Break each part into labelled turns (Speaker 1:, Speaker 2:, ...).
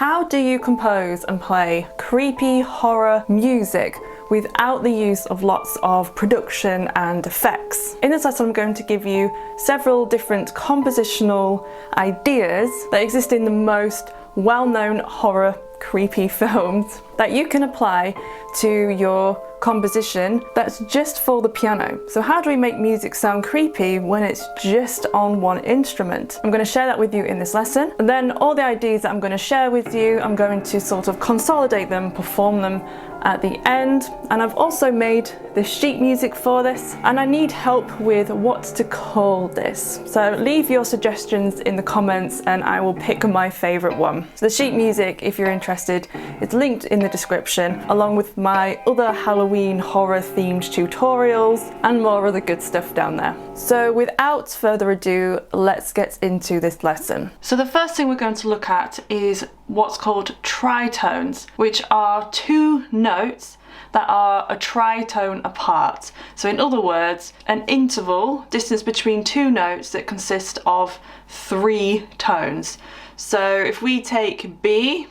Speaker 1: How do you compose and play creepy horror music without the use of lots of production and effects? In this lesson I'm going to give you several different compositional ideas that exist in the most well-known horror creepy films that you can apply to your composition that's just for the piano. So how do we make music sound creepy when it's just on one instrument? I'm going to share that with you in this lesson, and then all the ideas that I'm going to share with you, I'm going to sort of consolidate them, perform them at the end. And I've also made the sheet music for this, and I need help with what to call this. So leave your suggestions in the comments and I will pick my favorite one. So the sheet music, if you're interested, it's linked in the description, along with my other Halloween horror themed tutorials and more other good stuff down there. So without further ado, let's get into this lesson. So the first thing we're going to look at is what's called tritones, which are two notes that are a tritone apart. So in other words, an interval, distance between two notes that consist of three tones. So if we take B,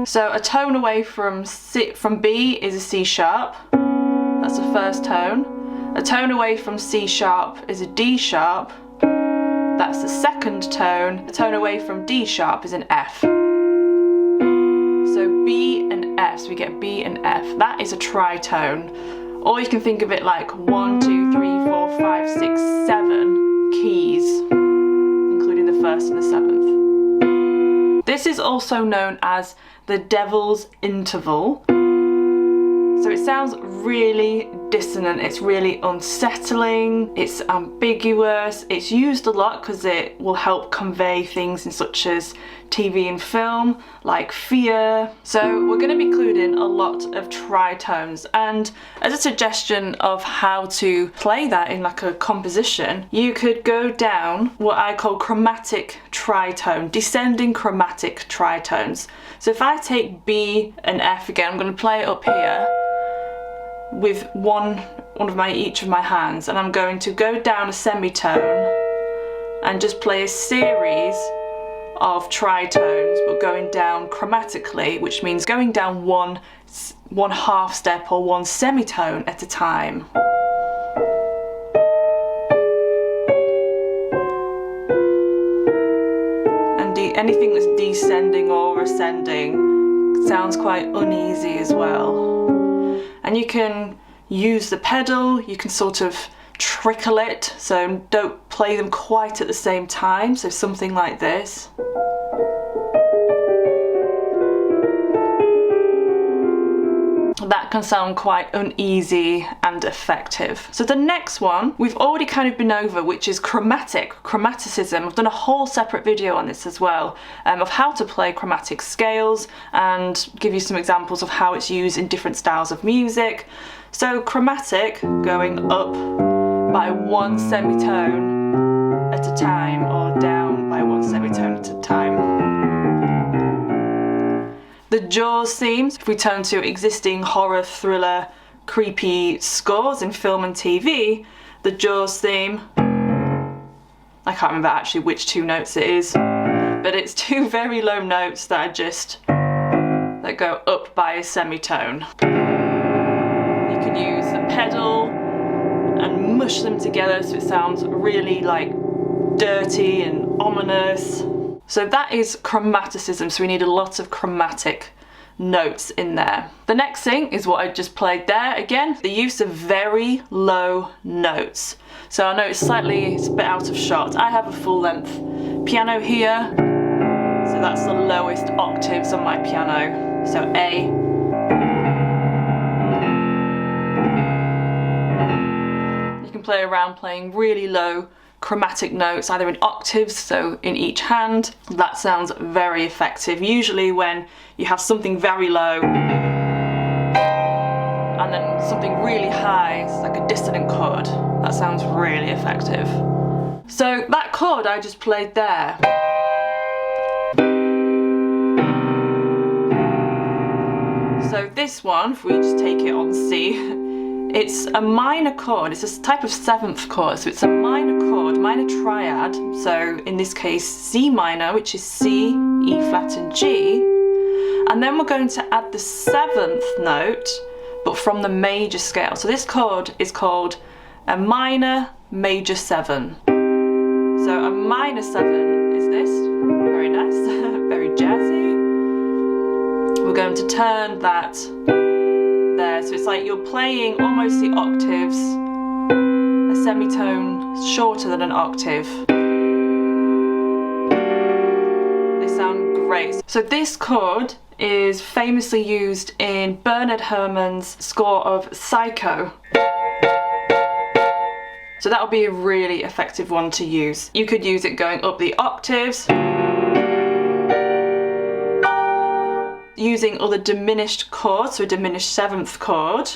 Speaker 1: so a tone away from B is a C sharp, that's the first tone. A tone away from C sharp is a D sharp, that's the second tone. A tone away from D sharp is an F. So B and F, so we get B and F. That is a tritone. Or you can think of it like 1, 2, 3, 4, 5, 6, 7 keys, including the first and the seventh. This is also known as the devil's interval. So it sounds really dissonant, it's really unsettling, it's ambiguous, it's used a lot because it will help convey things in such as TV and film, like fear. So we're going to be including a lot of tritones, and as a suggestion of how to play that in like a composition, you could go down what I call chromatic tritone, descending chromatic tritones. So if I take B and F again, I'm going to play it up here with each of my hands, and I'm going to go down a semitone and just play a series of tritones, but going down chromatically, which means going down one half step or one semitone at a time. And anything that's descending or ascending sounds quite uneasy as well. And you can use the pedal, you can sort of trickle it, so don't play them quite at the same time, so something like this. That can sound quite uneasy and effective. So the next one we've already kind of been over, which is chromaticism. I've done a whole separate video on this as well, of how to play chromatic scales and give you some examples of how it's used in different styles of music. So chromatic, going up by one semitone at a time, or down by one semitone at a time. The Jaws themes, if we turn to existing horror, thriller, creepy scores in film and TV, the Jaws theme, I can't remember actually which two notes it is, but it's two very low notes that go up by a semitone. You can use the pedal and mush them together so it sounds really like dirty and ominous. So that is chromaticism, so we need a lot of chromatic notes in there. The next thing is what I just played there again, the use of very low notes. So I know it's a bit out of shot. I have a full length piano here, so that's the lowest octaves on my piano. So A. You can play around playing really low chromatic notes, either in octaves, so in each hand. That sounds very effective. Usually when you have something very low and then something really high, it's like a dissonant chord, that sounds really effective. So that chord I just played there, so this one, if we just take it on C, it's a minor chord, it's a type of seventh chord, so it's a minor chord minor triad, so in this case C minor, which is C, E flat and G, and then we're going to add the 7th note, but from the major scale. So this chord is called a minor major 7. So a minor 7 is this, very nice, very jazzy. We're going to turn that there, so it's like you're playing almost the octaves, a semitone shorter than an octave. They sound great. So this chord is famously used in Bernard Herrmann's score of Psycho. So that would be a really effective one to use. You could use it going up the octaves, using other diminished chords, so a diminished 7th chord.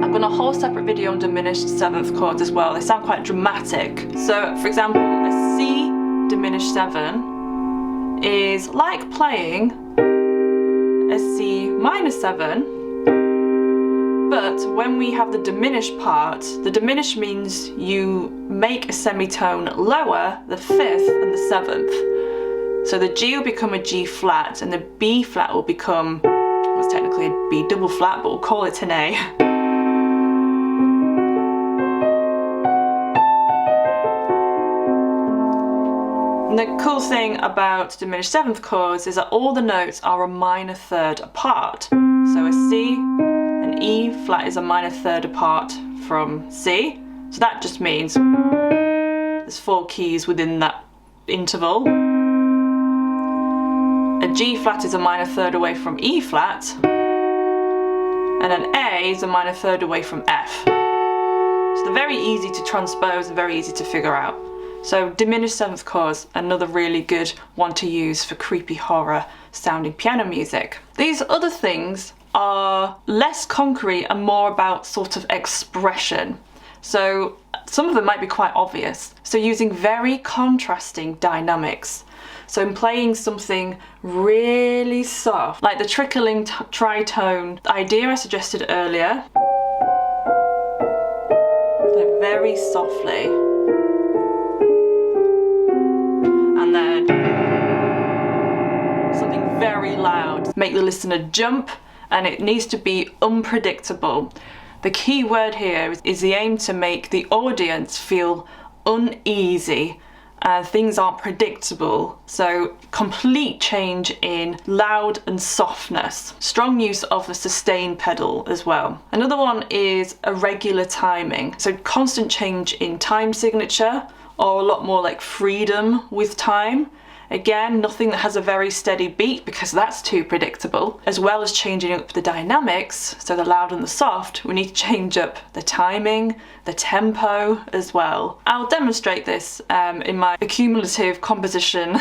Speaker 1: I've done a whole separate video on diminished 7th chords as well. They sound quite dramatic. So for example, a C diminished 7 is like playing a C minor 7, but when we have the diminished part, the diminished means you make a semitone lower, the 5th and the 7th. So the G will become a G flat and the B flat will become, well, it's technically a B double flat, but we'll call it an A. And the cool thing about diminished 7th chords is that all the notes are a minor 3rd apart. So a C, an E flat is a minor 3rd apart from C. So that just means there's 4 keys within that interval. A G flat is a minor 3rd away from E flat, and an A is a minor 3rd away from F. So they're very easy to transpose and very easy to figure out. So diminished 7th chords, another really good one to use for creepy horror sounding piano music. These other things are less concrete and more about sort of expression. So some of them might be quite obvious. So using very contrasting dynamics. So in playing something really soft, like the trickling tritone idea I suggested earlier, like very softly, and then something very loud, make the listener jump, and it needs to be unpredictable. The key word here is the aim to make the audience feel uneasy. Things aren't predictable, so complete change in loud and softness. Strong use of the sustain pedal as well. Another one is irregular timing, so constant change in time signature, or a lot more like freedom with time. Again, nothing that has a very steady beat because that's too predictable. As well as changing up the dynamics, so the loud and the soft, we need to change up the timing, the tempo as well. I'll demonstrate this in my accumulative composition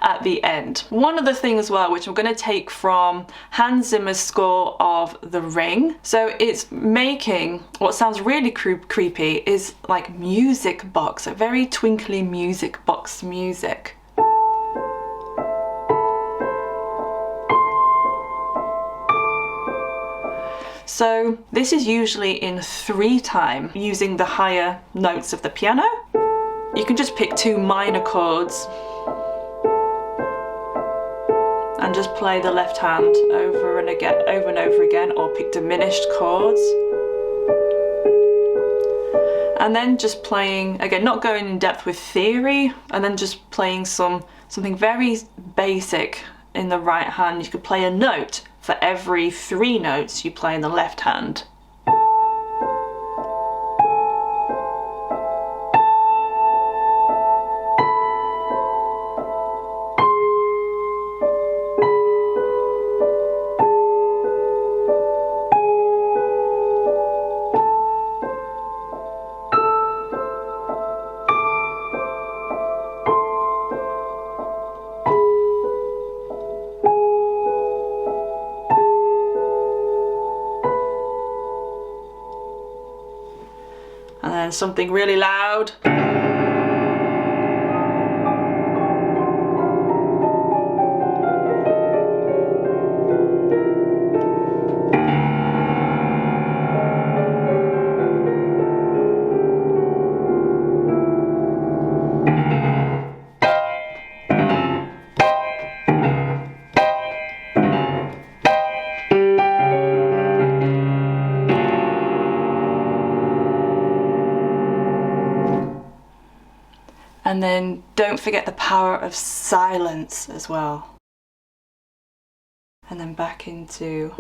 Speaker 1: at the end. One other thing as well, which I'm going to take from Hans Zimmer's score of The Ring. So it's making what sounds really creepy is like music box, a very twinkly music box music. So this is usually in 3/time, using the higher notes of the piano. You can just pick 2 minor chords and just play the left hand over and over again, or pick diminished chords. And then just playing, again, not going in depth with theory, and then just playing something very basic in the right hand. You could play a note for every 3 notes you play in the left hand. And then something really loud. And then don't forget the power of silence as well. And then back into...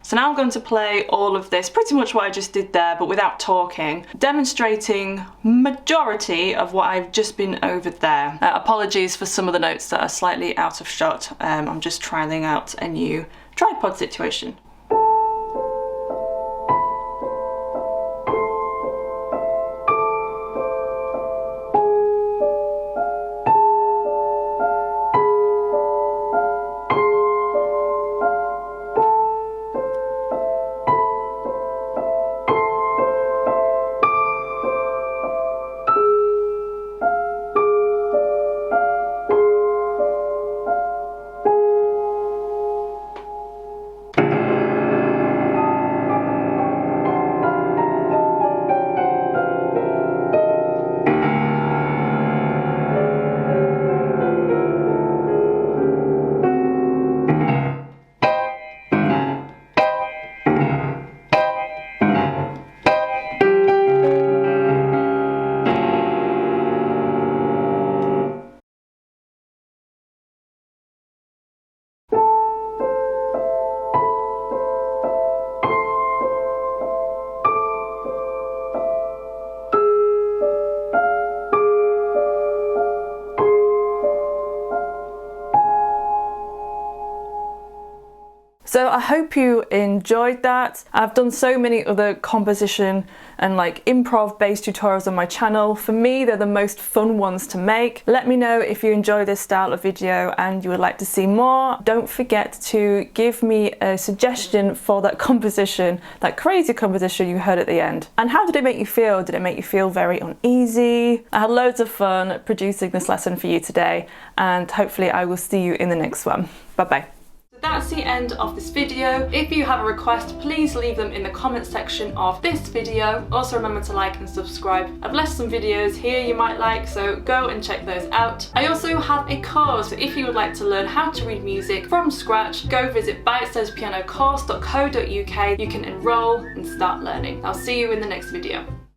Speaker 1: So now I'm going to play all of this, pretty much what I just did there, but without talking, demonstrating majority of what I've just been over there. Apologies for some of the notes that are slightly out of shot. I'm just trialing out a new tripod situation. So I hope you enjoyed that. I've done so many other composition and like improv based tutorials on my channel. For me, they're the most fun ones to make. Let me know if you enjoy this style of video and you would like to see more. Don't forget to give me a suggestion for that composition, that crazy composition you heard at the end. And how did it make you feel? Did it make you feel very uneasy? I had loads of fun producing this lesson for you today, and hopefully I will see you in the next one. Bye bye. That's the end of this video. If you have a request, please leave them in the comment section of this video. Also remember to like and subscribe. I've left some videos here you might like, so go and check those out. I also have a course, so if you would like to learn how to read music from scratch, go visit Bitesize Piano Course.co.uk. You can enroll and start learning. I'll see you in the next video.